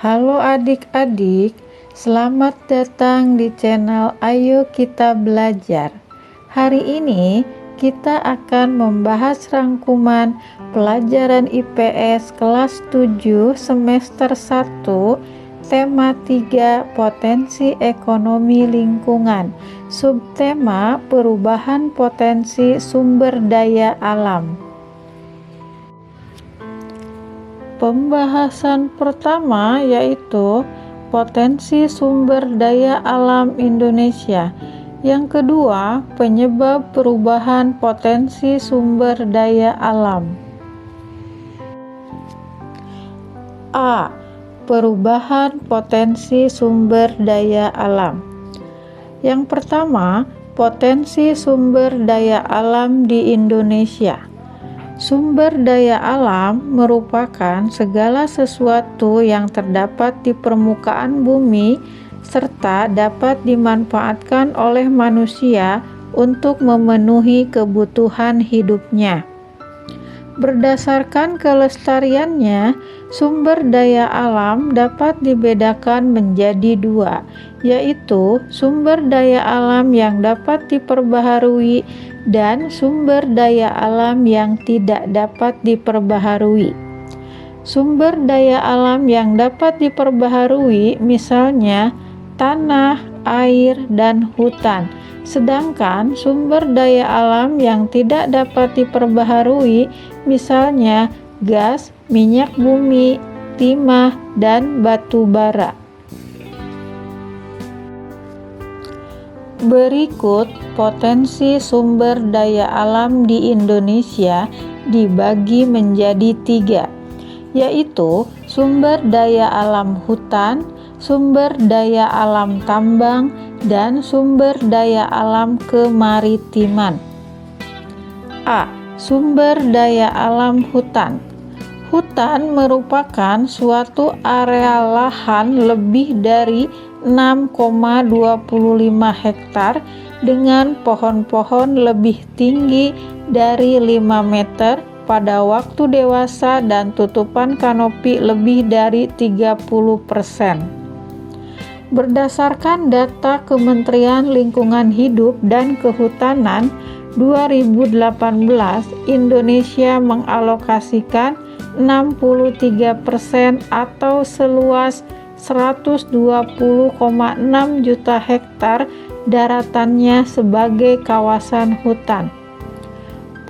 Halo adik-adik, selamat datang di channel Ayo Kita Belajar. Hari ini kita akan membahas rangkuman pelajaran IPS kelas 7 semester 1, tema 3 potensi ekonomi lingkungan, subtema perubahan potensi sumber daya alam. Pembahasan pertama yaitu potensi sumber daya alam Indonesia. Yang kedua, penyebab perubahan potensi sumber daya alam. A. Perubahan potensi sumber daya alam. Yang pertama, potensi sumber daya alam di Indonesia. Sumber daya alam merupakan segala sesuatu yang terdapat di permukaan bumi serta dapat dimanfaatkan oleh manusia untuk memenuhi kebutuhan hidupnya. Berdasarkan kelestariannya, sumber daya alam dapat dibedakan menjadi dua, yaitu sumber daya alam yang dapat diperbaharui dan sumber daya alam yang tidak dapat diperbaharui. Sumber daya alam yang dapat diperbaharui misalnya tanah, air, dan hutan. Sedangkan sumber daya alam yang tidak dapat diperbaharui misalnya gas, minyak bumi, timah, dan batu bara. Berikut potensi sumber daya alam di Indonesia dibagi menjadi 3, yaitu sumber daya alam hutan, sumber daya alam tambang, dan sumber daya alam kemaritiman. A. Sumber daya alam hutan. Hutan merupakan suatu area lahan lebih dari 6,25 hektar dengan pohon-pohon lebih tinggi dari 5 meter pada waktu dewasa dan tutupan kanopi lebih dari 30%. Berdasarkan data Kementerian Lingkungan Hidup dan Kehutanan 2018, Indonesia mengalokasikan 63% atau seluas 120,6 juta hektar daratannya sebagai kawasan hutan.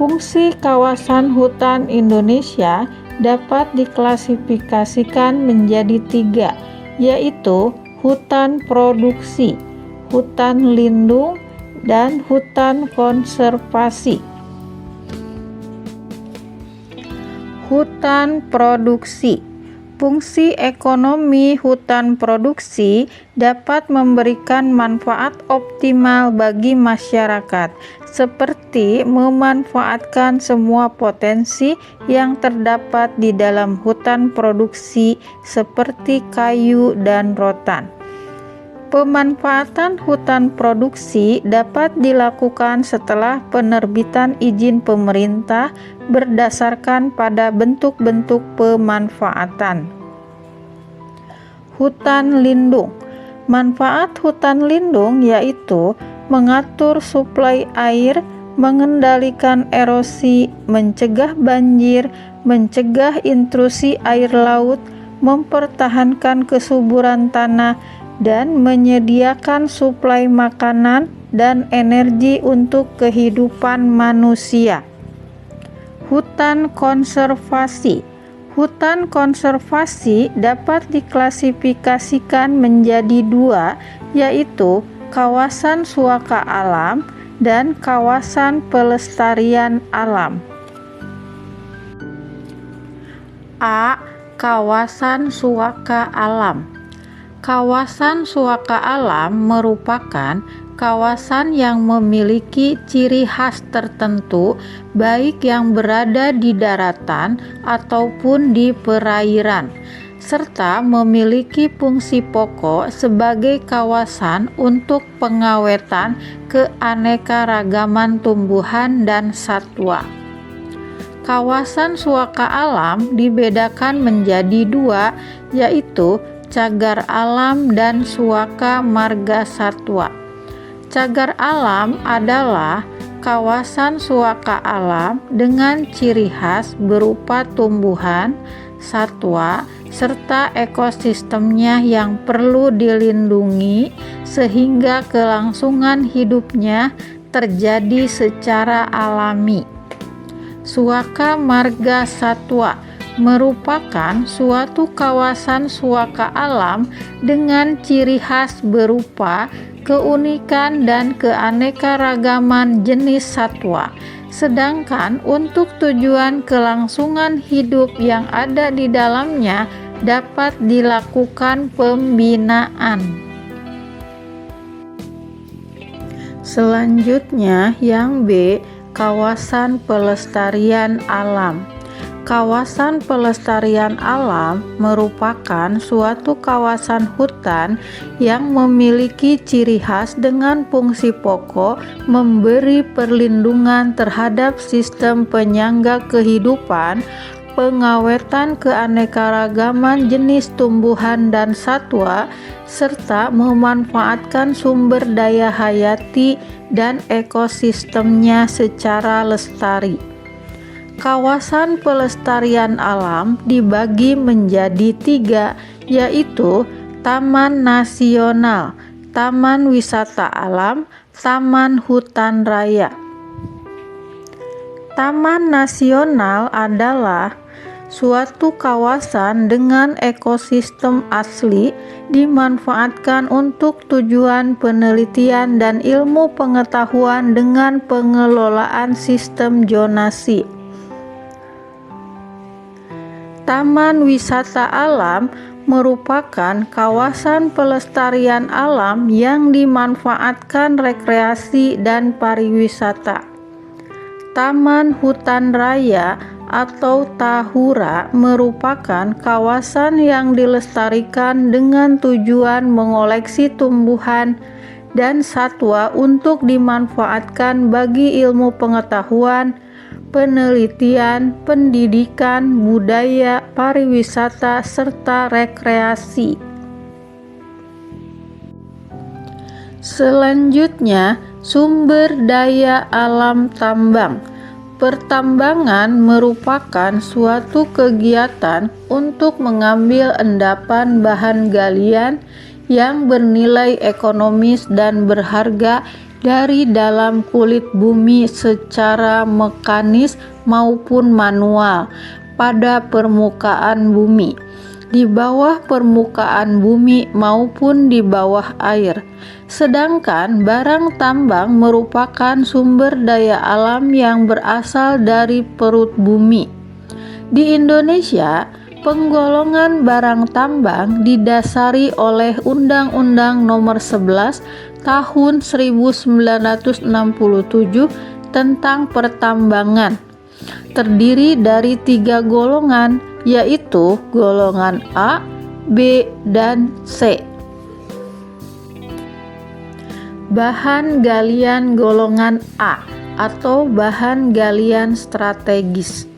Fungsi kawasan hutan Indonesia dapat diklasifikasikan menjadi 3, yaitu hutan produksi, hutan lindung, dan hutan konservasi. Hutan produksi. Fungsi ekonomi hutan produksi dapat memberikan manfaat optimal bagi masyarakat, seperti memanfaatkan semua potensi yang terdapat di dalam hutan produksi seperti kayu dan rotan. Pemanfaatan hutan produksi dapat dilakukan setelah penerbitan izin pemerintah berdasarkan pada bentuk-bentuk pemanfaatan. Hutan lindung. Manfaat hutan lindung yaitu mengatur suplai air, mengendalikan erosi, mencegah banjir, mencegah intrusi air laut, mempertahankan kesuburan tanah, dan menyediakan suplai makanan dan energi untuk kehidupan manusia. Hutan konservasi. Hutan konservasi dapat diklasifikasikan menjadi 2, yaitu kawasan suaka alam dan kawasan pelestarian alam. A. Kawasan suaka alam. Kawasan suaka alam merupakan kawasan yang memiliki ciri khas tertentu, baik yang berada di daratan ataupun di perairan, serta memiliki fungsi pokok sebagai kawasan untuk pengawetan keanekaragaman tumbuhan dan satwa. Kawasan suaka alam dibedakan menjadi 2, yaitu cagar alam dan suaka marga satwa. Cagar alam adalah kawasan suaka alam dengan ciri khas berupa tumbuhan, satwa, serta ekosistemnya yang perlu dilindungi sehingga kelangsungan hidupnya terjadi secara alami. Suaka marga satwa merupakan suatu kawasan suaka alam dengan ciri khas berupa keunikan dan keanekaragaman jenis satwa. Sedangkan untuk tujuan kelangsungan hidup yang ada di dalamnya dapat dilakukan pembinaan. Selanjutnya yang B, kawasan pelestarian alam. Kawasan pelestarian alam merupakan suatu kawasan hutan yang memiliki ciri khas dengan fungsi pokok memberi perlindungan terhadap sistem penyangga kehidupan, pengawetan keanekaragaman jenis tumbuhan dan satwa, serta memanfaatkan sumber daya hayati dan ekosistemnya secara lestari. Kawasan pelestarian alam dibagi menjadi 3, yaitu Taman Nasional, Taman Wisata Alam, Taman Hutan Raya. Taman Nasional adalah suatu kawasan dengan ekosistem asli dimanfaatkan untuk tujuan penelitian dan ilmu pengetahuan dengan pengelolaan sistem zonasi. Taman wisata alam merupakan kawasan pelestarian alam yang dimanfaatkan rekreasi dan pariwisata. Taman hutan raya atau Tahura merupakan kawasan yang dilestarikan dengan tujuan mengoleksi tumbuhan dan satwa untuk dimanfaatkan bagi ilmu pengetahuan, penelitian, pendidikan, budaya, pariwisata, serta rekreasi. Selanjutnya, sumber daya alam tambang. Pertambangan merupakan suatu kegiatan untuk mengambil endapan bahan galian yang bernilai ekonomis dan berharga dari dalam kulit bumi secara mekanis maupun manual pada permukaan bumi, di bawah permukaan bumi maupun di bawah air. Sedangkan barang tambang merupakan sumber daya alam yang berasal dari perut bumi. Di Indonesia, penggolongan barang tambang didasari oleh Undang-Undang Nomor 11 Tahun 1967 tentang pertambangan. Terdiri dari 3 golongan, yaitu golongan A, B, dan C. Bahan galian golongan A atau bahan galian strategis.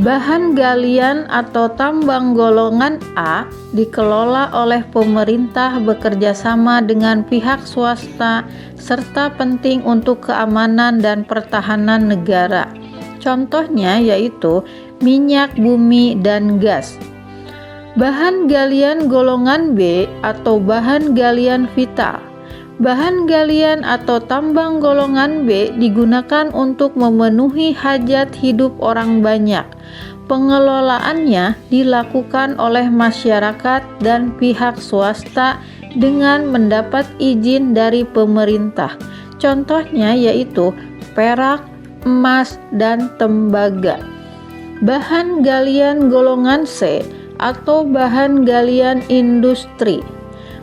Bahan galian atau tambang golongan A dikelola oleh pemerintah bekerja sama dengan pihak swasta serta penting untuk keamanan dan pertahanan negara. Contohnya yaitu minyak bumi dan gas. Bahan galian golongan B atau bahan galian vital. Bahan galian atau tambang golongan B digunakan untuk memenuhi hajat hidup orang banyak. Pengelolaannya dilakukan oleh masyarakat dan pihak swasta dengan mendapat izin dari pemerintah. Contohnya yaitu perak, emas, dan tembaga. Bahan galian golongan C atau bahan galian industri.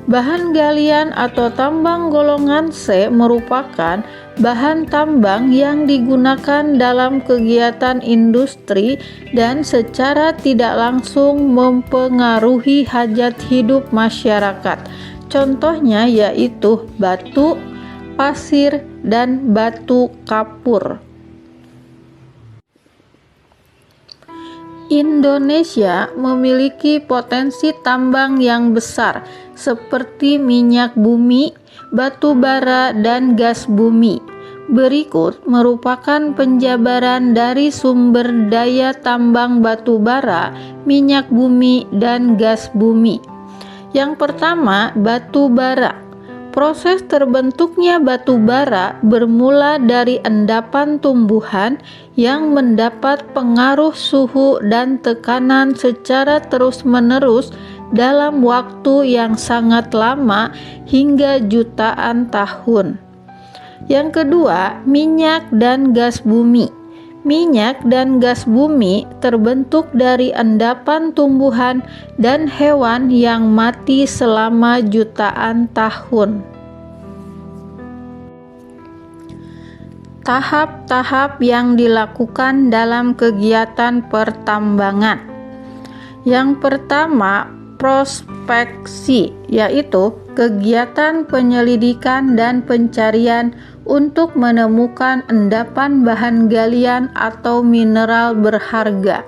Bahan galian atau tambang golongan C merupakan bahan tambang yang digunakan dalam kegiatan industri dan secara tidak langsung mempengaruhi hajat hidup masyarakat. Contohnya yaitu batu, pasir, dan batu kapur. Indonesia memiliki potensi tambang yang besar seperti minyak bumi, batu bara, dan gas bumi. Berikut merupakan penjabaran dari sumber daya tambang batu bara, minyak bumi, dan gas bumi. Yang pertama, batu bara. Proses terbentuknya batu bara bermula dari endapan tumbuhan yang mendapat pengaruh suhu dan tekanan secara terus-menerus dalam waktu yang sangat lama hingga jutaan tahun. Yang kedua, minyak dan gas bumi. Minyak dan gas bumi terbentuk dari endapan tumbuhan dan hewan yang mati selama jutaan tahun. Tahap-tahap yang dilakukan dalam kegiatan pertambangan. Yang pertama, prospeksi, yaitu kegiatan penyelidikan dan pencarian untuk menemukan endapan bahan galian atau mineral berharga.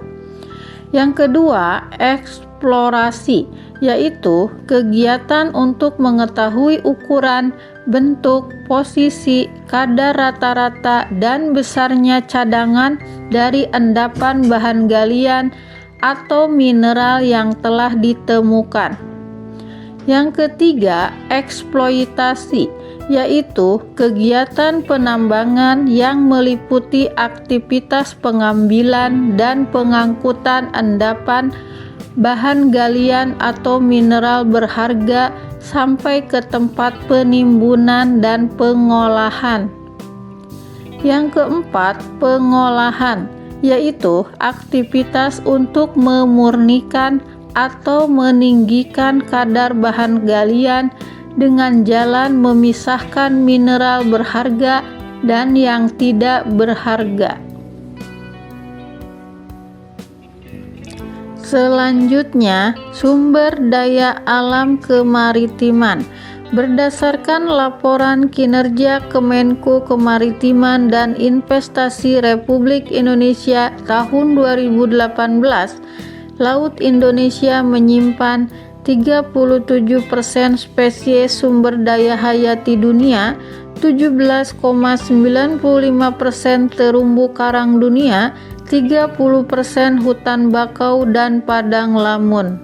Yang kedua, eksplorasi, yaitu kegiatan untuk mengetahui ukuran, bentuk, posisi, kadar rata-rata, dan besarnya cadangan dari endapan bahan galian atau mineral yang telah ditemukan. Yang ketiga, eksploitasi, yaitu kegiatan penambangan yang meliputi aktivitas pengambilan dan pengangkutan endapan bahan galian atau mineral berharga sampai ke tempat penimbunan dan pengolahan. Yang keempat, pengolahan, yaitu aktivitas untuk memurnikan atau meninggikan kadar bahan galian dengan jalan memisahkan mineral berharga dan yang tidak berharga. Selanjutnya, sumber daya alam kemaritiman. Berdasarkan laporan kinerja Kemenko Kemaritiman dan Investasi Republik Indonesia tahun 2018, Laut Indonesia menyimpan 37% spesies sumber daya hayati dunia, 17,95% terumbu karang dunia, 30% hutan bakau dan padang lamun.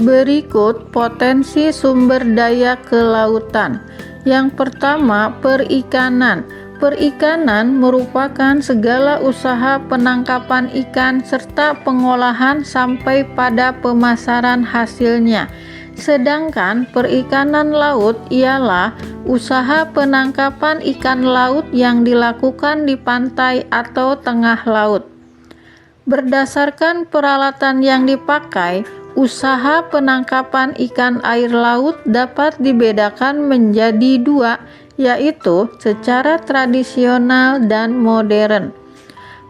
Berikut potensi sumber daya kelautan. Yang pertama, perikanan. Perikanan merupakan segala usaha penangkapan ikan serta pengolahan sampai pada pemasaran hasilnya. Sedangkan perikanan laut ialah usaha penangkapan ikan laut yang dilakukan di pantai atau tengah laut. Berdasarkan peralatan yang dipakai, usaha penangkapan ikan air laut dapat dibedakan menjadi dua, yaitu secara tradisional dan modern.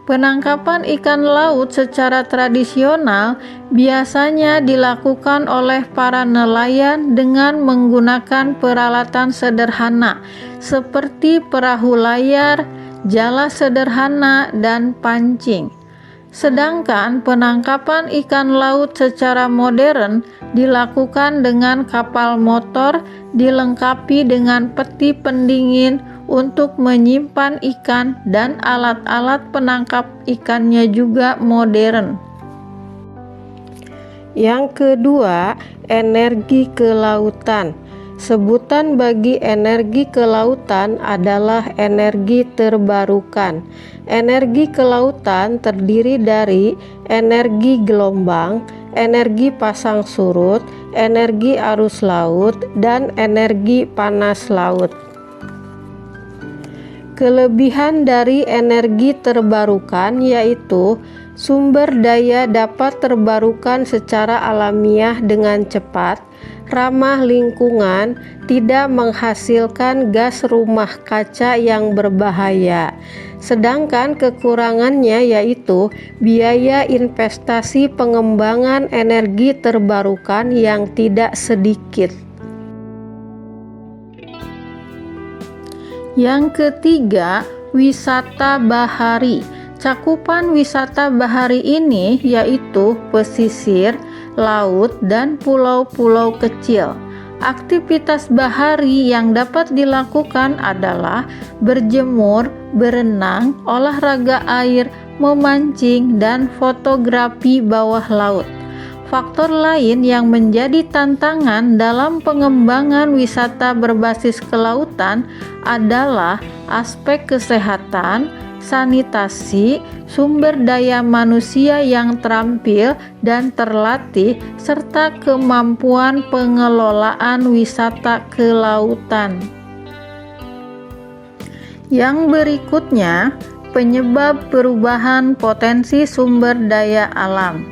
Penangkapan ikan laut secara tradisional biasanya dilakukan oleh para nelayan dengan menggunakan peralatan sederhana seperti perahu layar, jala sederhana, dan pancing. Sedangkan penangkapan ikan laut secara modern dilakukan dengan kapal motor dilengkapi dengan peti pendingin untuk menyimpan ikan dan alat-alat penangkap ikannya juga modern. Yang kedua, energi kelautan. Sebutan bagi energi kelautan adalah energi terbarukan. Energi kelautan terdiri dari energi gelombang, energi pasang surut, energi arus laut, dan energi panas laut. Kelebihan dari energi terbarukan yaitu sumber daya dapat terbarukan secara alamiah dengan cepat, ramah lingkungan, tidak menghasilkan gas rumah kaca yang berbahaya. Sedangkan kekurangannya yaitu biaya investasi pengembangan energi terbarukan yang tidak sedikit. Yang ketiga, wisata bahari. Cakupan wisata bahari ini yaitu pesisir, laut, dan pulau-pulau kecil. Aktivitas bahari yang dapat dilakukan adalah berjemur, berenang, olahraga air, memancing, dan fotografi bawah laut. Faktor lain yang menjadi tantangan dalam pengembangan wisata berbasis kelautan adalah aspek kesehatan, sanitasi, sumber daya manusia yang terampil dan terlatih, serta kemampuan pengelolaan wisata kelautan. Yang berikutnya, penyebab perubahan potensi sumber daya alam.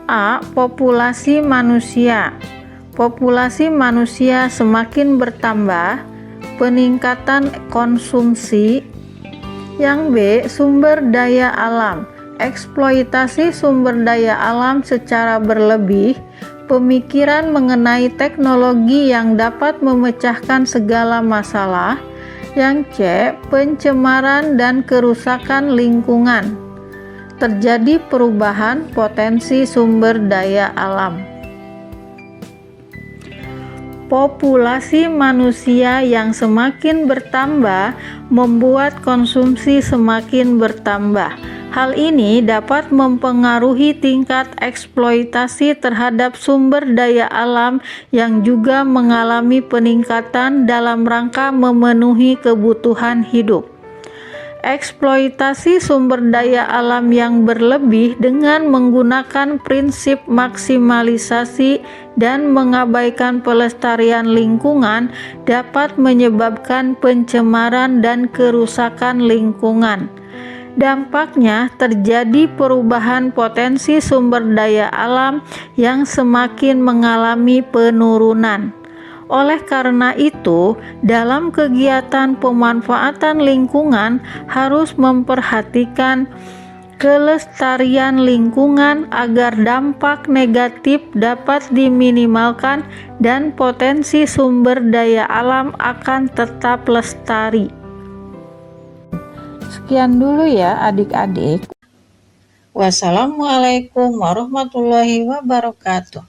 A. Populasi manusia. Populasi manusia semakin bertambah, peningkatan konsumsi. Yang B. Sumber daya alam. Eksploitasi sumber daya alam secara berlebih, pemikiran mengenai teknologi yang dapat memecahkan segala masalah. Yang C. Pencemaran dan kerusakan lingkungan. Terjadi perubahan potensi sumber daya alam. Populasi manusia yang semakin bertambah membuat konsumsi semakin bertambah. Hal ini dapat mempengaruhi tingkat eksploitasi terhadap sumber daya alam yang juga mengalami peningkatan dalam rangka memenuhi kebutuhan hidup. Eksploitasi sumber daya alam yang berlebih dengan menggunakan prinsip maksimalisasi dan mengabaikan pelestarian lingkungan dapat menyebabkan pencemaran dan kerusakan lingkungan. Dampaknya terjadi perubahan potensi sumber daya alam yang semakin mengalami penurunan. Oleh karena itu, dalam kegiatan pemanfaatan lingkungan harus memperhatikan kelestarian lingkungan agar dampak negatif dapat diminimalkan dan potensi sumber daya alam akan tetap lestari. Sekian dulu ya adik-adik. Wassalamualaikum warahmatullahi wabarakatuh.